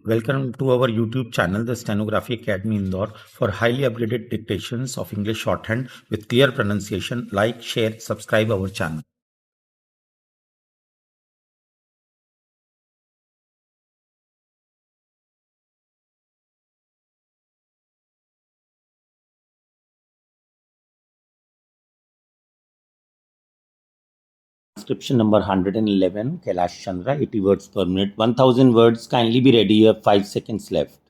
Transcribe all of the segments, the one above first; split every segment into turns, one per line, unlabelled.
Welcome to our YouTube channel, the Stenography Academy Indore, for highly upgraded dictations of English shorthand with clear pronunciation. Like, share, subscribe our channel. Transcription number 111, Kailash Chandra, 80 words per minute, 1000 words. Kindly be ready, you have 5 seconds left.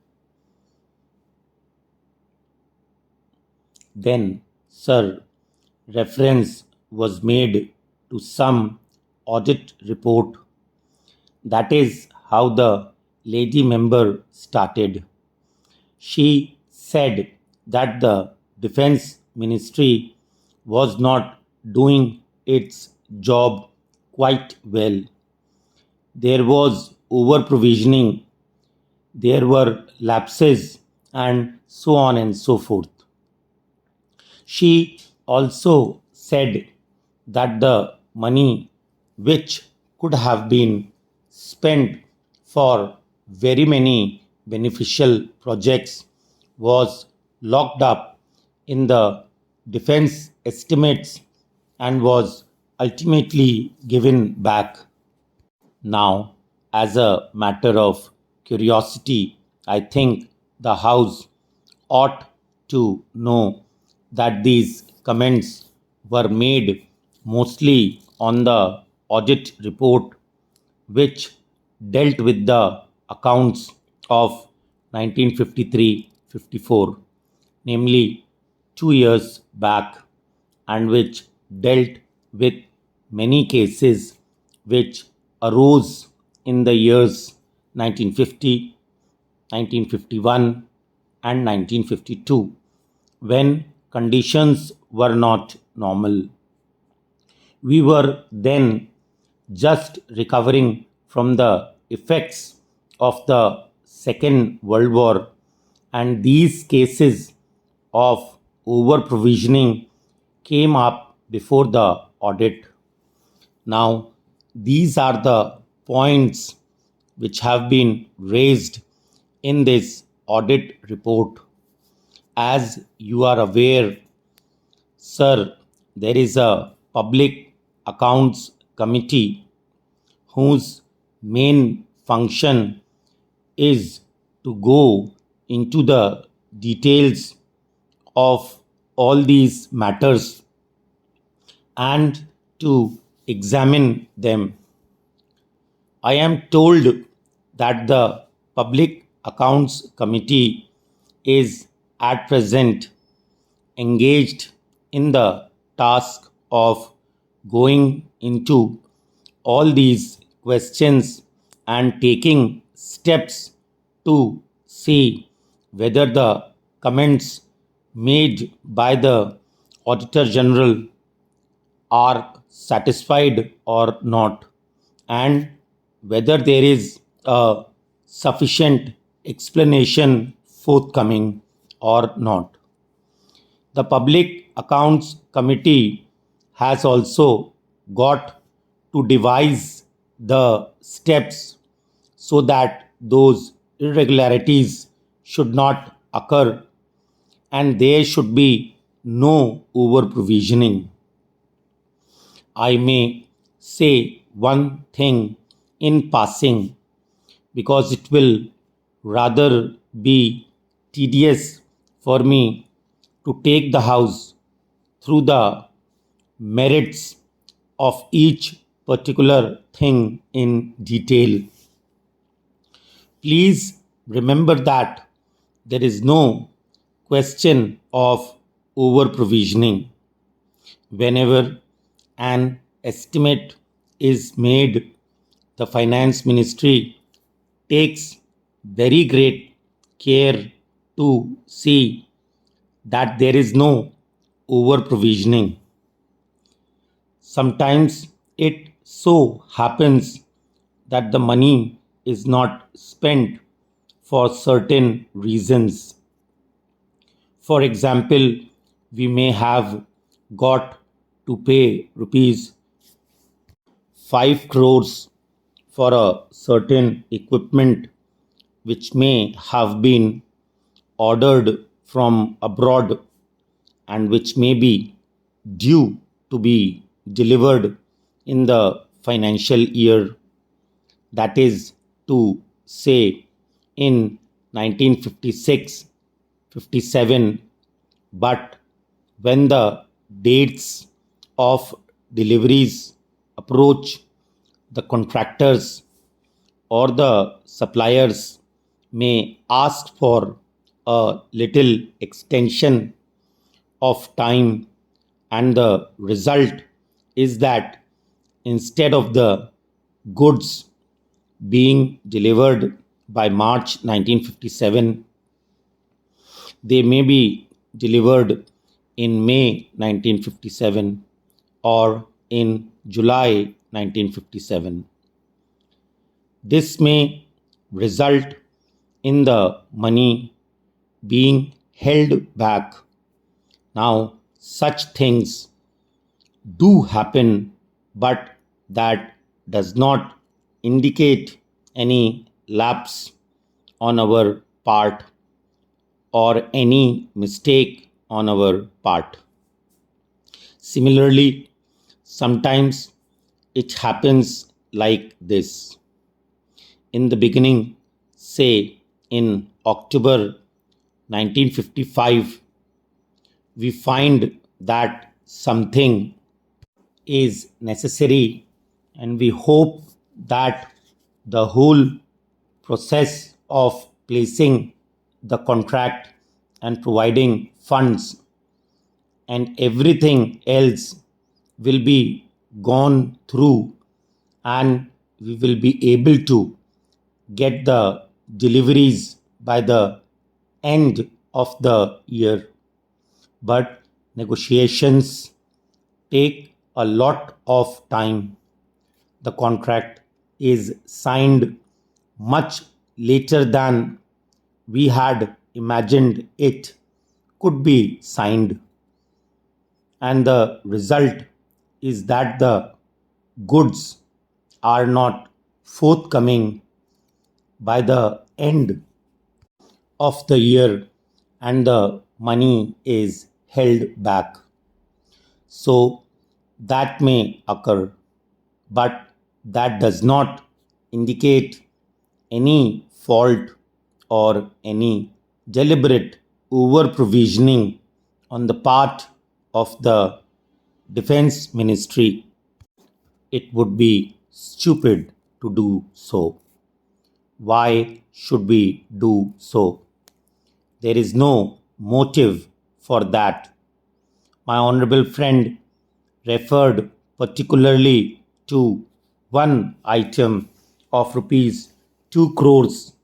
Then, sir, reference was made to some audit report. That is how the lady member started. She said that the Defense Ministry was not doing its job quite well. There was over provisioning, there were lapses, and so on and so forth. She also said that the money which could have been spent for very many beneficial projects was locked up in the defense estimates and was ultimately given back. Now, as a matter of curiosity, I think the House ought to know that these comments were made mostly on the audit report which dealt with the accounts of 1953-54, namely 2 years back, and which dealt with many cases which arose in the years 1950, 1951, and 1952, when conditions were not normal. We were then just recovering from the effects of the Second World War, and these cases of over provisioning came up before the audit. Now, these are the points which have been raised in this audit report. As you are aware, sir, there is a Public Accounts Committee whose main function is to go into the details of all these matters and to examine them. I am told that the Public Accounts Committee is at present engaged in the task of going into all these questions and taking steps to see whether the comments made by the Auditor General are satisfied or not, and whether there is a sufficient explanation forthcoming or not. The Public Accounts Committee has also got to devise the steps so that those irregularities should not occur and there should be no over provisioning. I may say one thing in passing because it will rather be tedious for me to take the House through the merits of each particular thing in detail. Please remember that there is no question of over provisioning. Whenever an estimate is made, the Finance Ministry takes very great care to see that there is no over provisioning. Sometimes it so happens that the money is not spent for certain reasons. For example, we may have got to pay rupees 5 crores for a certain equipment which may have been ordered from abroad and which may be due to be delivered in the financial year, that is to say in 1956 57, but when the dates of deliveries approach, the contractors or the suppliers may ask for a little extension of time, and the result is that instead of the goods being delivered by March 1957, they may be delivered in May 1957 or in July 1957. This may result in the money being held back. Now, such things do happen, but that does not indicate any lapse on our part or any mistake on our part. Similarly, sometimes it happens like this. In the beginning, say in October 1955, we find that something is necessary, and we hope that the whole process of placing the contract and providing funds and everything else will be gone through, and we will be able to get the deliveries by the end of the year. But negotiations take a lot of time. The contract is signed much later than we had imagined it could be signed, and the result is that the goods are not forthcoming by the end of the year, and the money is held back. So that may occur, but that does not indicate any fault or any deliberate over provisioning on the part of the Defense Ministry. It would be stupid to do so. Why should we do so? There is no motive for that. My honorable friend referred particularly to one item of rupees 2 crores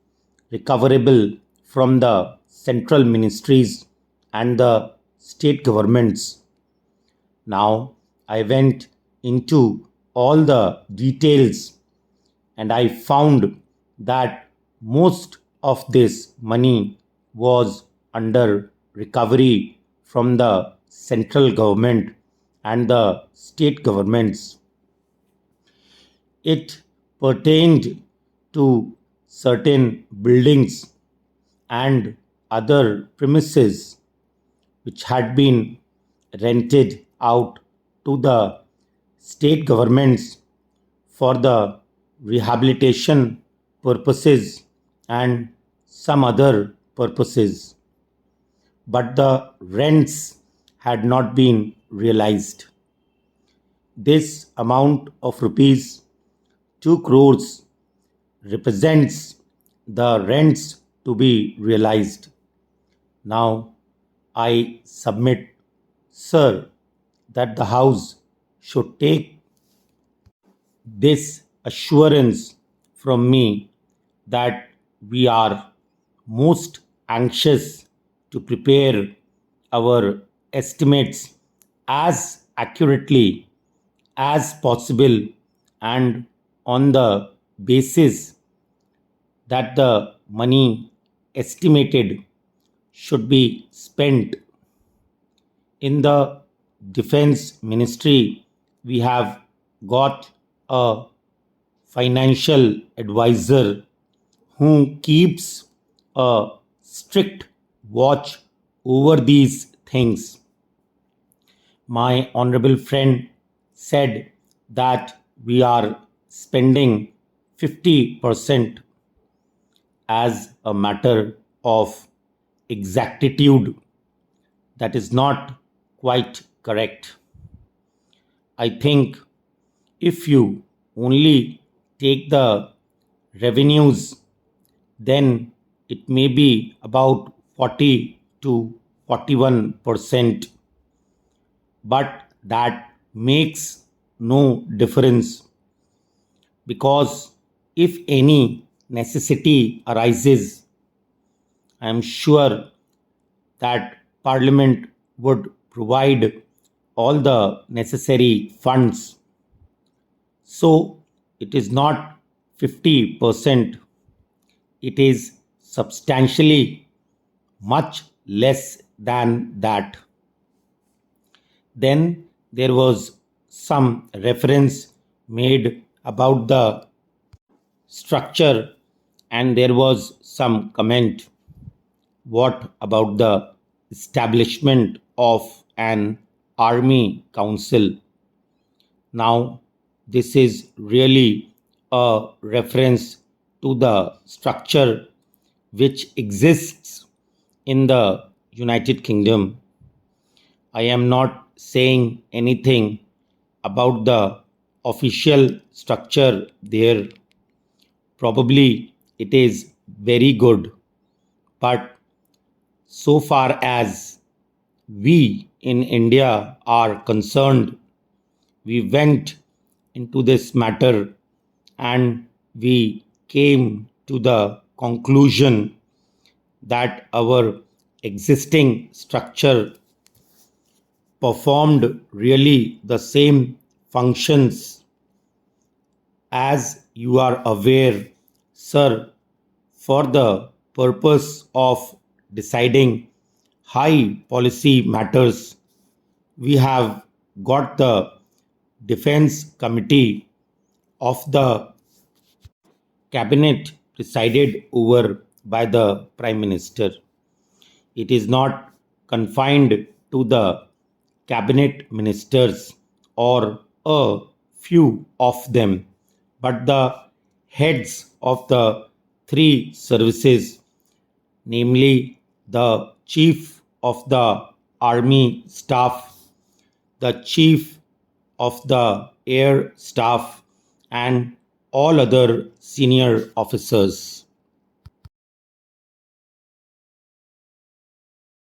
recoverable from the central ministries and the state governments. Now, I went into all the details and I found that most of this money was under recovery from the central government and the state governments. It pertained to certain buildings and other premises which had been rented out to the state governments for the rehabilitation purposes and some other purposes. But the rents had not been realized. This amount of rupees 2 crores represents the rents to be realized. Now, I submit, sir, that the House should take this assurance from me that we are most anxious to prepare our estimates as accurately as possible and on the basis that the money estimated should be spent. In the Defense Ministry, we have got a financial advisor who keeps a strict watch over these things. My honorable friend said that we are spending 50% as a matter of exactitude. That is not quite correct. I think if you only take the revenues, then it may be about 40 to 41%, but that makes no difference, because if any necessity arises, I am sure that Parliament would provide all the necessary funds. So it is not 50%, it is substantially much less than that. Then there was some reference made about the structure, and there was some comment. What about the establishment of an army council? Now, this is really a reference to the structure which exists in the United Kingdom. I am not saying anything about the official structure there. Probably it is very good, but so far as we in India are concerned, we went into this matter and we came to the conclusion that our existing structure performed really the same functions. As you are aware, sir, for the purpose of deciding high policy matters, we have got the Defense Committee of the Cabinet presided over by the Prime Minister. It is not confined to the cabinet ministers or a few of them, but the heads of the three services, namely the Chief of the Army Staff, the Chief of the Air Staff, and all other senior officers.